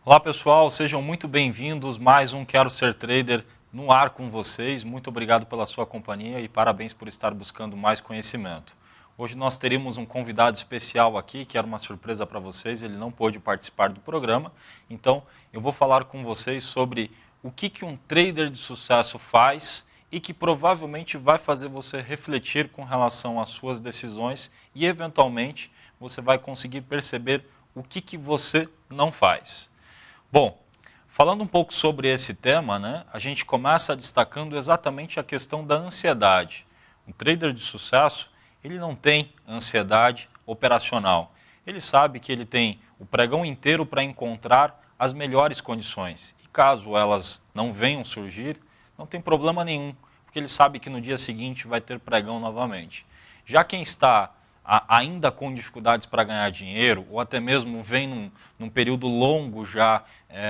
Olá pessoal, sejam muito bem-vindos, mais um Quero Ser Trader no ar com vocês. Muito obrigado pela sua companhia e parabéns por estar buscando mais conhecimento. Hoje nós teremos um convidado especial aqui, que era uma surpresa para vocês, ele não pôde participar do programa, então eu vou falar com vocês sobre o que um trader de sucesso faz e que provavelmente vai fazer você refletir com relação às suas decisões e eventualmente você vai conseguir perceber o que você não faz. Bom, falando um pouco sobre esse tema, a gente começa destacando exatamente a questão da ansiedade. Um trader de sucesso, ele não tem ansiedade operacional. Ele sabe que ele tem o pregão inteiro para encontrar as melhores condições. E caso elas não venham surgir, não tem problema nenhum, porque ele sabe que no dia seguinte vai ter pregão novamente. Já quem está ainda com dificuldades para ganhar dinheiro, ou até mesmo vem num período longo já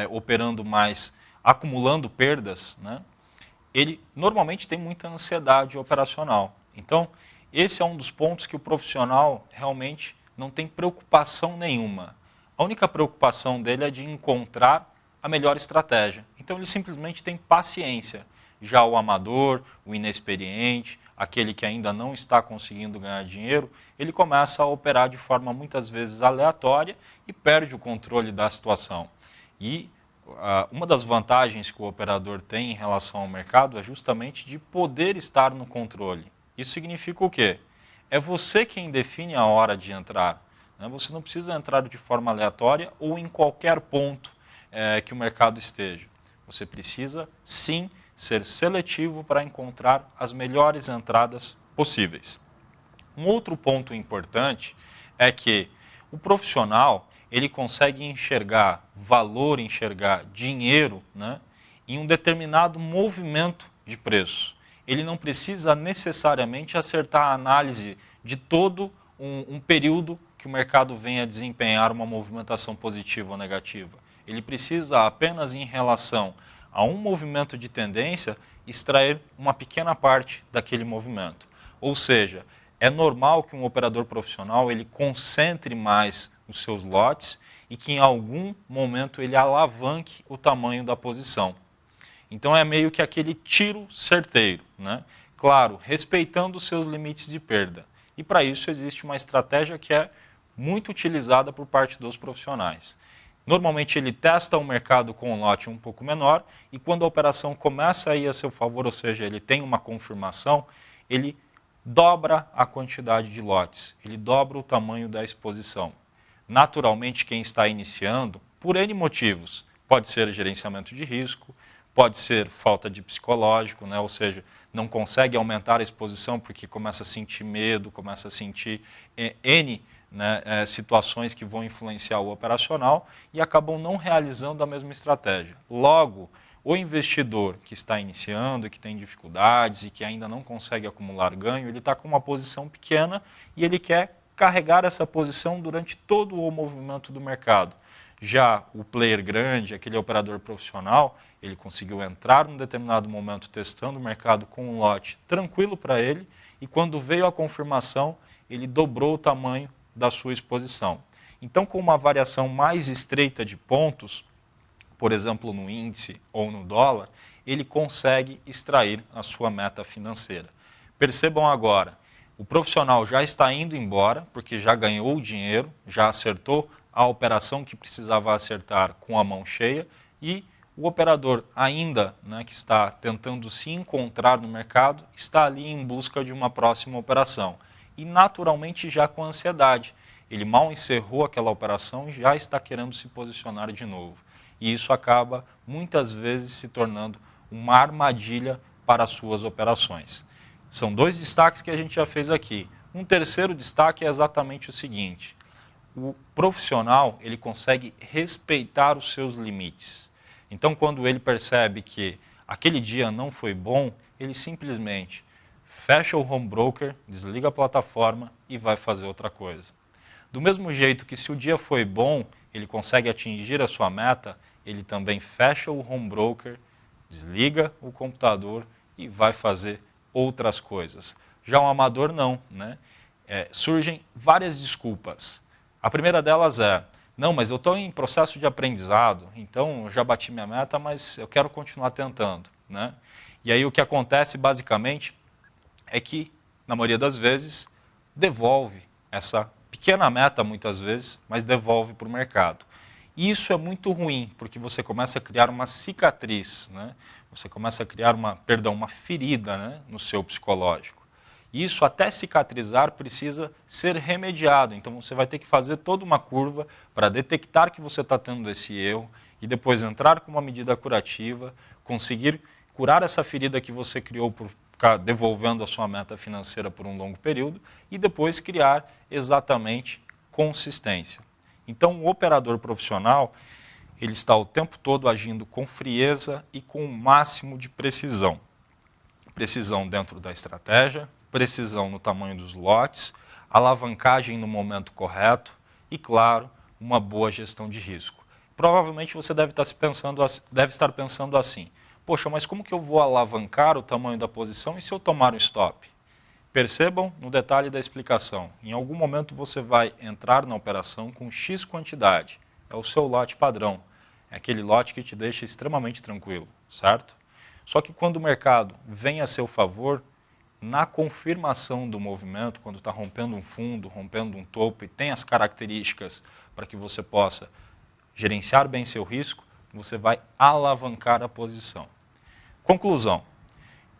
operando mais, acumulando perdas, ele normalmente tem muita ansiedade operacional. Então, esse é um dos pontos que o profissional realmente não tem preocupação nenhuma. A única preocupação dele é de encontrar a melhor estratégia. Então, ele simplesmente tem paciência. Já o amador, o inexperiente, aquele que ainda não está conseguindo ganhar dinheiro, ele começa a operar de forma muitas vezes aleatória e perde o controle da situação. E uma das vantagens que o operador tem em relação ao mercado é justamente de poder estar no controle. Isso significa o quê? É você quem define a hora de entrar. Você não precisa entrar de forma aleatória ou em qualquer ponto que o mercado esteja. Você precisa, sim, ser seletivo para encontrar as melhores entradas possíveis. Um outro ponto importante é que o profissional ele consegue enxergar valor, enxergar dinheiro em um determinado movimento de preço. Ele não precisa necessariamente acertar a análise de todo um período que o mercado venha desempenhar uma movimentação positiva ou negativa. Ele precisa apenas em relação a um movimento de tendência, extrair uma pequena parte daquele movimento. Ou seja, é normal que um operador profissional ele concentre mais os seus lotes e que em algum momento ele alavanque o tamanho da posição. Então é meio que aquele tiro certeiro, Claro, respeitando os seus limites de perda. E para isso existe uma estratégia que é muito utilizada por parte dos profissionais. Normalmente ele testa o mercado com um lote um pouco menor e quando a operação começa a ir a seu favor, ou seja, ele tem uma confirmação, ele dobra a quantidade de lotes, ele dobra o tamanho da exposição. Naturalmente, quem está iniciando, por N motivos, pode ser gerenciamento de risco, pode ser falta de psicológico, ou seja, não consegue aumentar a exposição porque começa a sentir medo, começa a sentir N situações que vão influenciar o operacional e acabam não realizando a mesma estratégia. Logo, o investidor que está iniciando, que tem dificuldades e que ainda não consegue acumular ganho, ele está com uma posição pequena e ele quer carregar essa posição durante todo o movimento do mercado. Já o player grande, aquele operador profissional, ele conseguiu entrar num determinado momento testando o mercado com um lote tranquilo para ele e quando veio a confirmação, ele dobrou o tamanho da sua exposição. Então, com uma variação mais estreita de pontos, por exemplo, no índice ou no dólar, ele consegue extrair a sua meta financeira. Percebam agora, o profissional já está indo embora, porque já ganhou o dinheiro, já acertou a operação que precisava acertar com a mão cheia, e o operador ainda, que está tentando se encontrar no mercado, está ali em busca de uma próxima operação. E naturalmente já com ansiedade. Ele mal encerrou aquela operação e já está querendo se posicionar de novo. E isso acaba muitas vezes se tornando uma armadilha para as suas operações. São dois destaques que a gente já fez aqui. Um terceiro destaque é exatamente o seguinte: o profissional ele consegue respeitar os seus limites. Então, quando ele percebe que aquele dia não foi bom, ele simplesmente fecha o home broker, desliga a plataforma e vai fazer outra coisa. Do mesmo jeito que se o dia foi bom, ele consegue atingir a sua meta, ele também fecha o home broker, desliga o computador e vai fazer outras coisas. Já um amador não, Surgem várias desculpas. A primeira delas é, Não, mas eu estou em processo de aprendizado, então eu já bati minha meta, mas eu quero continuar tentando, né? E aí o que acontece basicamente é que, na maioria das vezes, devolve essa pequena meta muitas vezes, mas devolve para o mercado. E isso é muito ruim, porque você começa a criar uma cicatriz, né? Você começa a criar uma ferida, né, no seu psicológico. Isso, até cicatrizar, precisa ser remediado. Então, você vai ter que fazer toda uma curva para detectar que você está tendo esse erro e depois entrar com uma medida curativa, conseguir curar essa ferida que você criou por ficar devolvendo a sua meta financeira por um longo período e depois criar exatamente consistência. Então, o operador profissional, ele está o tempo todo agindo com frieza e com o máximo de precisão. Precisão dentro da estratégia, precisão no tamanho dos lotes, alavancagem no momento correto e, claro, uma boa gestão de risco. Provavelmente você deve estar pensando assim, poxa, mas como que eu vou alavancar o tamanho da posição e se eu tomar um stop? Percebam no detalhe da explicação. Em algum momento você vai entrar na operação com X quantidade. É o seu lote padrão. É aquele lote que te deixa extremamente tranquilo, certo? Só que quando o mercado vem a seu favor, na confirmação do movimento, quando está rompendo um fundo, rompendo um topo e tem as características para que você possa gerenciar bem seu risco, você vai alavancar a posição. Conclusão.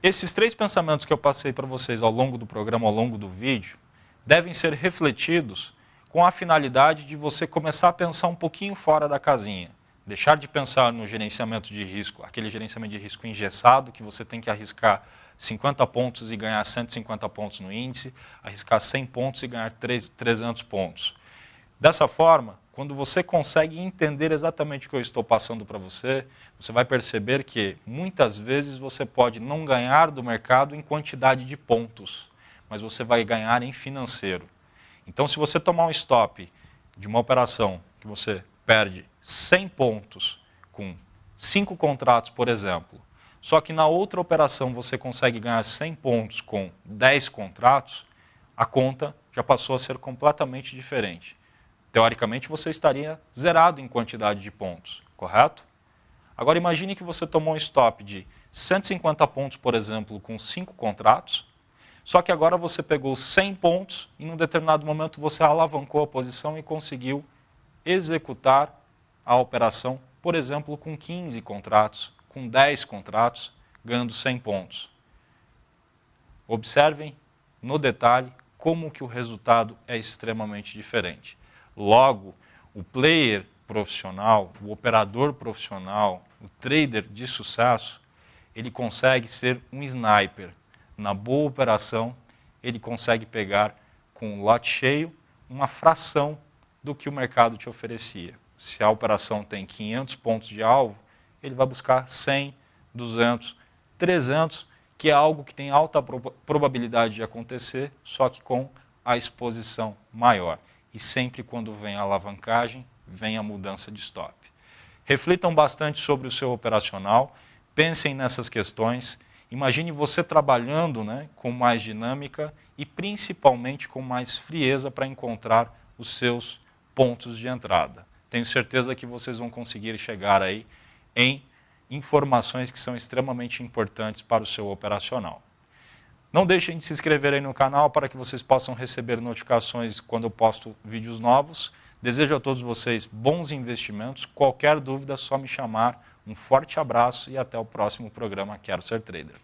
Esses 3 pensamentos que eu passei para vocês ao longo do programa, ao longo do vídeo, devem ser refletidos com a finalidade de você começar a pensar um pouquinho fora da casinha. Deixar de pensar no gerenciamento de risco, aquele gerenciamento de risco engessado, que você tem que arriscar 50 pontos e ganhar 150 pontos no índice, arriscar 100 pontos e ganhar 300 pontos. Dessa forma, quando você consegue entender exatamente o que eu estou passando para você, você vai perceber que muitas vezes você pode não ganhar do mercado em quantidade de pontos, mas você vai ganhar em financeiro. Então, se você tomar um stop de uma operação que você perde 100 pontos com 5 contratos, por exemplo, só que na outra operação você consegue ganhar 100 pontos com 10 contratos, a conta já passou a ser completamente diferente. Teoricamente, você estaria zerado em quantidade de pontos, correto? Agora, imagine que você tomou um stop de 150 pontos, por exemplo, com 5 contratos, só que agora você pegou 100 pontos e, num determinado momento, você alavancou a posição e conseguiu executar a operação, por exemplo, com 15 contratos, com 10 contratos, ganhando 100 pontos. Observem no detalhe como que o resultado é extremamente diferente. Logo, o player profissional, o operador profissional, o trader de sucesso, ele consegue ser um sniper. Na boa operação, ele consegue pegar com o lote cheio uma fração do que o mercado te oferecia. Se a operação tem 500 pontos de alvo, ele vai buscar 100, 200, 300, que é algo que tem alta probabilidade de acontecer, só que com a exposição maior. E sempre quando vem a alavancagem, vem a mudança de stop. Reflitam bastante sobre o seu operacional, pensem nessas questões, imagine você trabalhando, né, com mais dinâmica e principalmente com mais frieza para encontrar os seus pontos de entrada. Tenho certeza que vocês vão conseguir chegar aí em informações que são extremamente importantes para o seu operacional. Não deixem de se inscrever aí no canal para que vocês possam receber notificações quando eu posto vídeos novos. Desejo a todos vocês bons investimentos. Qualquer dúvida é só me chamar. Um forte abraço e até o próximo programa Quero Ser Trader.